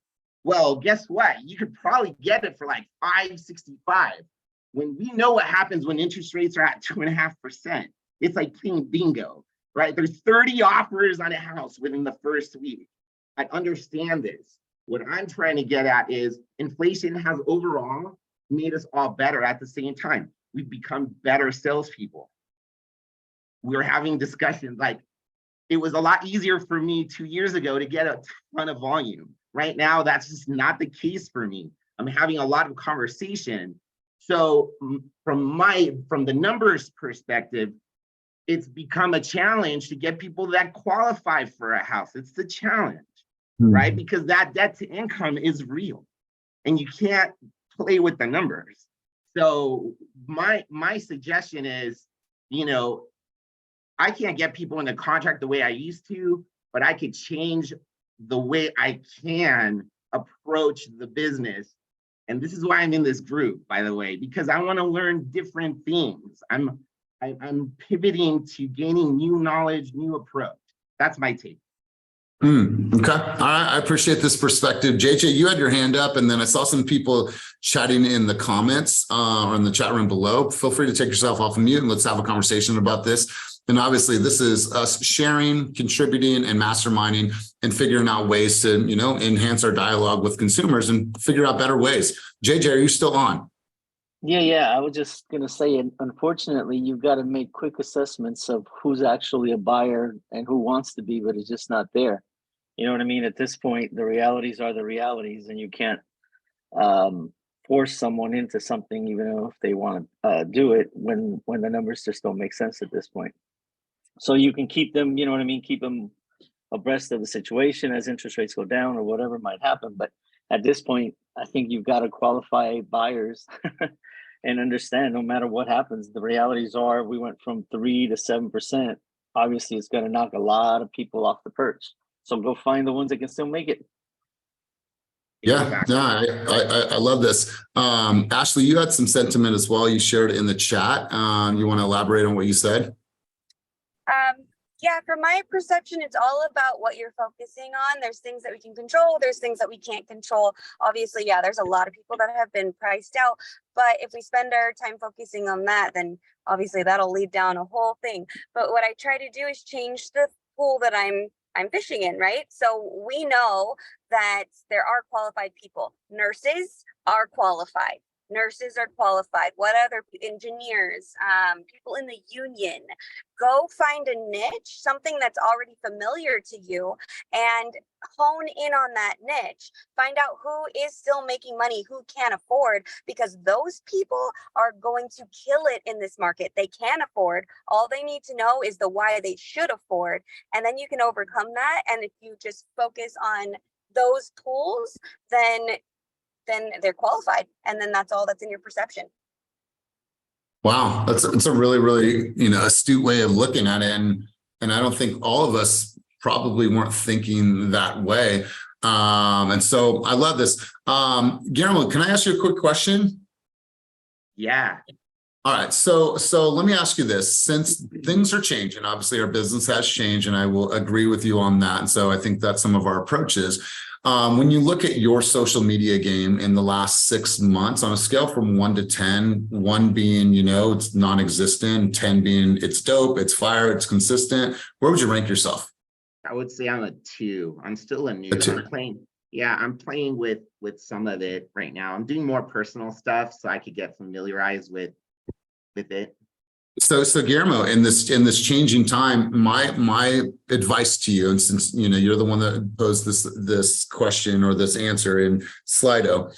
well, guess what? You could probably get it for like $565,000. When we know what happens when interest rates are at 2.5%, it's like playing bingo, right? There's 30 offers on a house within the first week. I understand this. What I'm trying to get at is inflation has overall made us all better at the same time. We've become better salespeople. We're having discussions like, it was a lot easier for me 2 years ago to get a ton of volume. Right now, that's just not the case for me. I'm having a lot of conversation. So from the numbers perspective, it's become a challenge to get people that qualify for a house. It's the challenge, right? Because that debt to income is real and you can't play with the numbers. So my suggestion is, I can't get people in the contract the way I used to, but I could change the way I can approach the business. And this is why I'm in this group, by the way, because I want to learn different things. I'm pivoting to gaining new knowledge, new approach. That's my take. Okay. All right. I appreciate this perspective. JJ, you had your hand up, and then I saw some people chatting in the comments or in the chat room below. Feel free to take yourself off of mute and let's have a conversation about this. And obviously, this is us sharing, contributing, and masterminding and figuring out ways to, enhance our dialogue with consumers and figure out better ways. JJ, are you still on? Yeah. I was just going to say, unfortunately, you've got to make quick assessments of who's actually a buyer and who wants to be, but is just not there. You know what I mean? At this point, the realities are the realities, and you can't force someone into something, even if they want to do it when the numbers just don't make sense at this point. So you can keep them, keep them abreast of the situation as interest rates go down or whatever might happen. But at this point, I think you've got to qualify buyers and understand no matter what happens, the realities are we went from 3 to 7%. Obviously, it's going to knock a lot of people off the perch. So go find the ones that can still make it. Yeah, no, I love this. Ashley, you had some sentiment as well. You shared it in the chat. You want to elaborate on what you said? Yeah, from my perception, it's all about what you're focusing on. There's things that we can control. There's things that we can't control. Obviously, yeah, there's a lot of people that have been priced out. But if we spend our time focusing on that, then obviously that'll lead down a whole thing. But what I try to do is change the pool that I'm fishing in, right? So we know that there are qualified people. Nurses are qualified. Nurses are qualified. What other engineers, people in the union? Go find a niche, something that's already familiar to you, and hone in on that niche. Find out who is still making money, who can afford, because those people are going to kill it in this market. They can afford. All they need to know is the why they should afford, and then you can overcome that. And if you just focus on those tools, then they're qualified, and then that's all that's in your perception. Wow, it's a really, really, astute way of looking at it. And I don't think all of us probably weren't thinking that way. And so I love this. Guillermo, can I ask you a quick question? Yeah. All right. So let me ask you this. Since things are changing, obviously our business has changed, and I will agree with you on that. And so I think that's some of our approaches. When you look at your social media game in the last 6 months, on a scale from 1 to 10, 1 being, it's non-existent, 10 being it's dope, it's fire, it's consistent, where would you rank yourself? I would say I'm a 2. I'm still a noob. I'm playing with some of it right now. I'm doing more personal stuff so I could get familiarized with it. So Guillermo, in this changing time, my advice to you, and since you're the one that posed this question or this answer in Slido,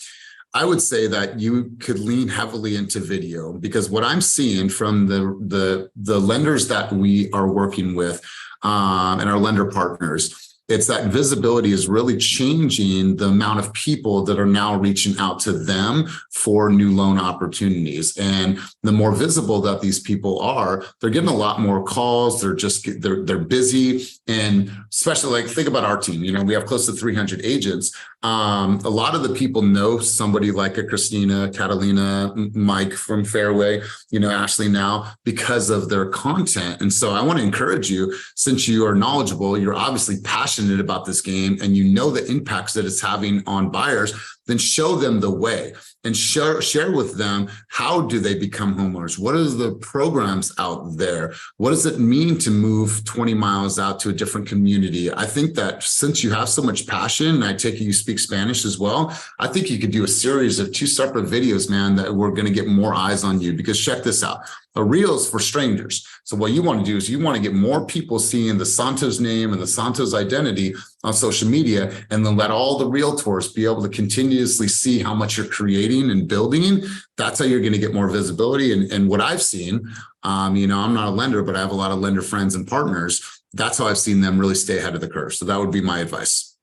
I would say that you could lean heavily into video, because what I'm seeing from the lenders that we are working with and our lender partners, it's that visibility is really changing the amount of people that are now reaching out to them for new loan opportunities. And the more visible that these people are, they're getting a lot more calls. They're busy. And especially think about our team, we have close to 300 agents. A lot of the people know somebody like a Christina, Catalina, Mike from Fairway, Ashley now, because of their content. And so I want to encourage you, since you are knowledgeable, you're obviously passionate about this game, and the impacts that it's having on buyers, then show them the way and share with them, how do they become homeowners? What are the programs out there? What does it mean to move 20 miles out to a different community? I think that since you have so much passion, and I take it you speak Spanish as well, I think you could do a series of 2 separate videos, man, that we're going to get more eyes on you. Because check this out. A reel is for strangers. So what you want to do is you want to get more people seeing the Santos name and the Santos identity on social media, and then let all the realtors be able to continuously see how much you're creating and building. That's how you're going to get more visibility. And what I've seen, I'm not a lender, but I have a lot of lender friends and partners. That's how I've seen them really stay ahead of the curve. So that would be my advice.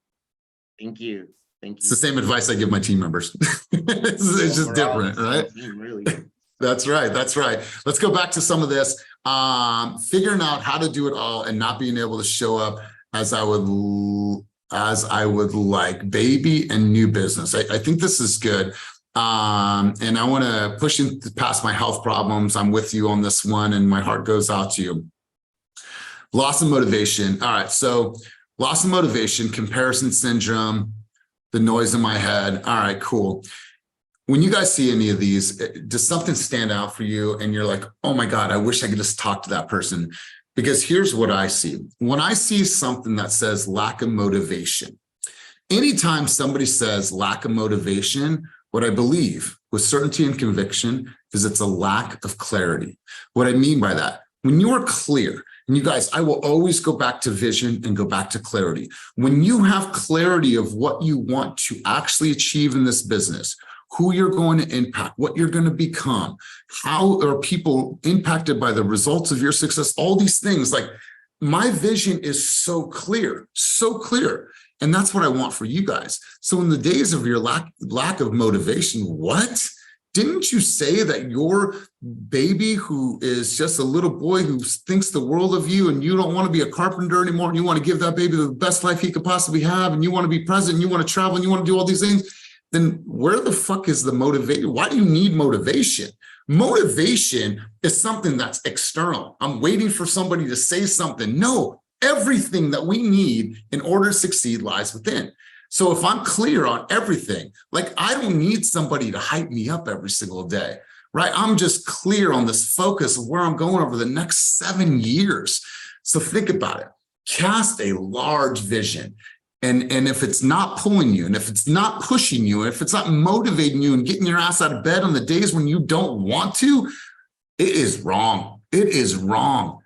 Thank you. It's the same advice I give my team members. it's just different, right? Really. That's right. Let's go back to some of this. Figuring out how to do it all and not being able to show up as I would like. Baby and new business. I think this is good. And I want to push past my health problems. I'm with you on this one, and my heart goes out to you. Loss of motivation. All right. So loss of motivation, comparison syndrome, the noise in my head. All right, cool. When you guys see any of these, does something stand out for you and you're like, oh my God, I wish I could just talk to that person? Because here's what I see. When I see something that says lack of motivation, anytime somebody says lack of motivation, what I believe with certainty and conviction is it's a lack of clarity. What I mean by that, when you are clear, and you guys, I will always go back to vision and go back to clarity. When you have clarity of what you want to actually achieve in this business, who you're going to impact, what you're going to become, how are people impacted by the results of your success, all these things. Like, my vision is so clear. And that's what I want for you guys. So in the days of your lack of motivation, what? Didn't you say that your baby, who is just a little boy who thinks the world of you, and you don't want to be a carpenter anymore, and you want to give that baby the best life he could possibly have, and you want to be present, and you want to travel, and you want to do all these things, then where the fuck is the motivation? Why do you need motivation? Motivation is something that's external. I'm waiting for somebody to say something. No, everything that we need in order to succeed lies within. So if I'm clear on everything, like I don't need somebody to hype me up every single day, right? I'm just clear on this focus of where I'm going over the next 7 years. So think about it. Cast a large vision. And if it's not pulling you, and if it's not pushing you, and if it's not motivating you and getting your ass out of bed on the days when you don't want to, it is wrong. It is wrong.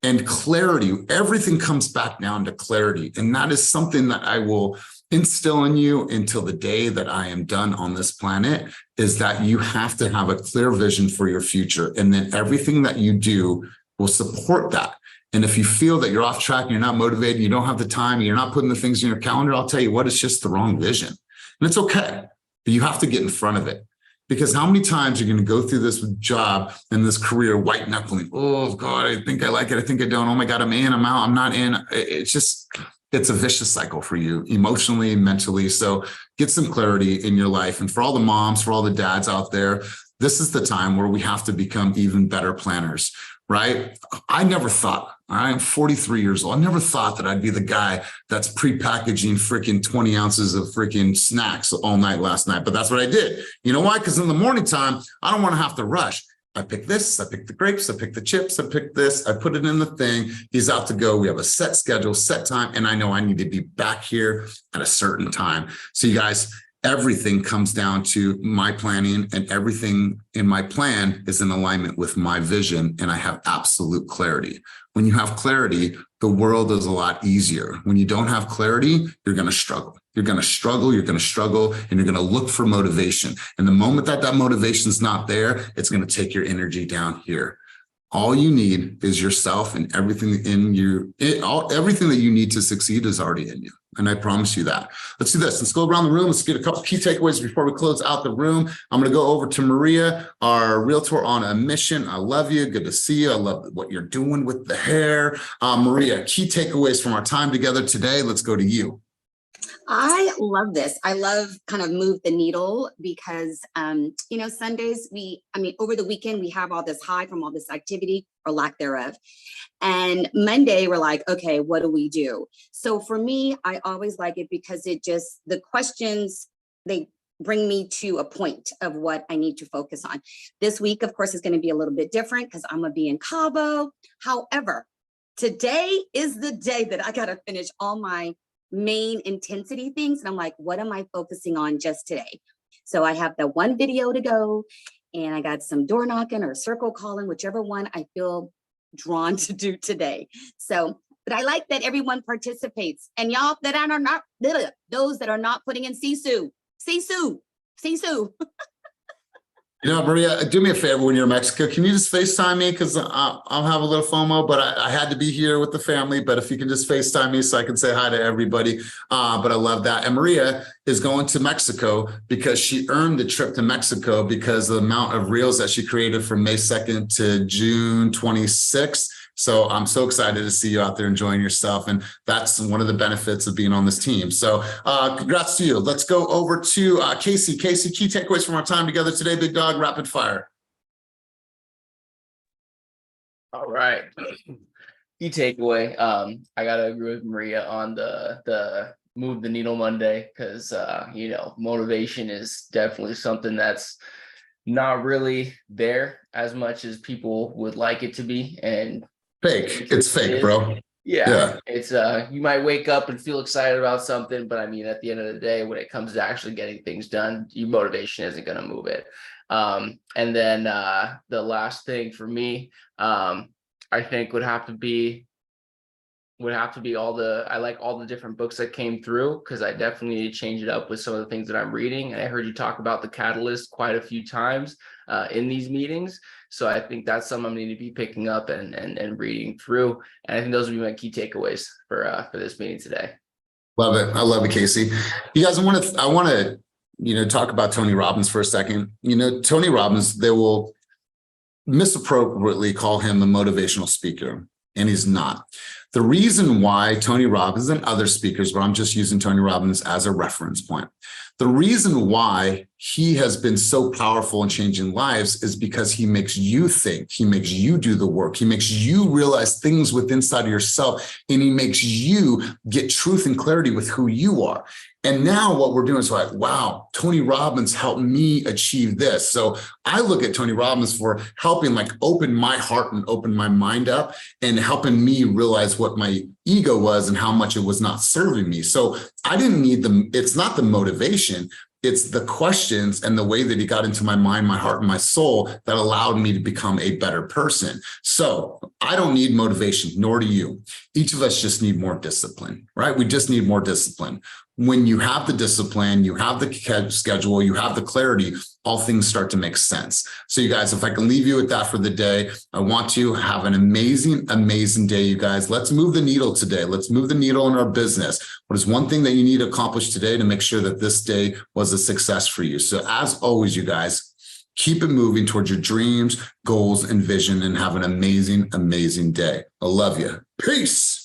And clarity, everything comes back down to clarity. And that is something that I will instill in you until the day that I am done on this planet, is that you have to have a clear vision for your future. And then everything that you do will support that. And if you feel that you're off track and you're not motivated, you don't have the time, and you're not putting the things in your calendar, I'll tell you what, it's just the wrong vision. And it's okay, but you have to get in front of it. Because how many times you're going to go through this job and this career white knuckling? Oh God, I think I like it. I think I don't. Oh my God, I'm in, I'm out, I'm not in. It's a vicious cycle for you emotionally and mentally. So get some clarity in your life. And for all the moms, for all the dads out there, this is the time where we have to become even better planners, right? I never thought, I'm 43 years old. I never thought that I'd be the guy that's pre-packaging freaking 20 ounces of freaking snacks all night last night. But that's what I did. You know why? Because in the morning time, I don't want to have to rush. I pick this, I pick the grapes, I pick the chips, I pick this, I put it in the thing. He's out to go. We have a set schedule, set time, and I know I need to be back here at a certain time. So you guys, everything comes down to my planning, and everything in my plan is in alignment with my vision, and I have absolute clarity. When you have clarity, the world is a lot easier. When you don't have clarity, you're going to struggle. You're going to struggle, and you're going to look for motivation. And the moment that that motivation is not there, it's going to take your energy down here. All you need is yourself, and everything in you, everything that you need to succeed is already in you. And I promise you that. Let's do this. Let's go around the room. Let's get a couple key takeaways before we close out the room. I'm going to go over to Maria, our realtor on a mission. I love you. Good to see you. I love what you're doing with the hair. Maria, key takeaways from our time together today. Let's go to you. I love this. I love kind of move the needle because, Sundays, over the weekend, we have all this high from all this activity or lack thereof. And Monday, we're like, okay, what do we do? So for me, I always like it because the questions, they bring me to a point of what I need to focus on. This week, of course, is going to be a little bit different because I'm going to be in Cabo. However, today is the day that I got to finish all my main intensity things. And I'm like, what am I focusing on just today? So I have the one video to go, and I got some door knocking or circle calling, whichever one I feel drawn to do today. So, but I like that everyone participates, and y'all that are not, those that are not putting in Sisu. Maria, do me a favor when you're in Mexico. Can you just FaceTime me? Because I'll have a little FOMO, but I had to be here with the family. But if you can just FaceTime me so I can say hi to everybody. But I love that. And Maria is going to Mexico because she earned the trip to Mexico because of the amount of reels that she created from May 2nd to June 26th. So I'm so excited to see you out there enjoying yourself. And that's one of the benefits of being on this team. So congrats to you. Let's go over to Casey. Casey, key takeaways from our time together today, big dog, rapid fire. All right. Key takeaway. I got to agree with Maria on the move the needle Monday because, motivation is definitely something that's not really there as much as people would like it to be. And fake. It's fake, bro. Yeah. It's you might wake up and feel excited about something, but I mean, at the end of the day, when it comes to actually getting things done, your motivation isn't going to move it. And then the last thing for me, I think would have to be I like all the different books that came through, because I definitely need to change it up with some of the things that I'm reading. And I heard you talk about the catalyst quite a few times in these meetings. So I think that's something I'm going to be picking up and reading through. And I think those would be my key takeaways for this meeting today. Love it. I love it, Casey. You guys, I want to talk about Tony Robbins for a second. Tony Robbins, they will misappropriately call him a motivational speaker, and he's not. The reason why Tony Robbins and other speakers, but I'm just using Tony Robbins as a reference point. The reason why he has been so powerful in changing lives is because he makes you think, he makes you do the work, he makes you realize things within inside of yourself, and he makes you get truth and clarity with who you are. And now what we're doing is like, wow, Tony Robbins helped me achieve this. So I look at Tony Robbins for helping open my heart and open my mind up and helping me realize what my ego was and how much it was not serving me. So I didn't need it's not the motivation, it's the questions and the way that he got into my mind, my heart, and my soul that allowed me to become a better person. So I don't need motivation, nor do you. Each of us just need more discipline, right? We just need more discipline. When you have the discipline, you have the schedule, you have the clarity, all things start to make sense. So you guys, if I can leave you with that for the day, I want to have an amazing, amazing day, you guys. Let's move the needle today. Let's move the needle in our business. What is one thing that you need to accomplish today to make sure that this day was a success for you? So as always, you guys, keep it moving towards your dreams, goals, and vision, and have an amazing, amazing day. I love you. Peace.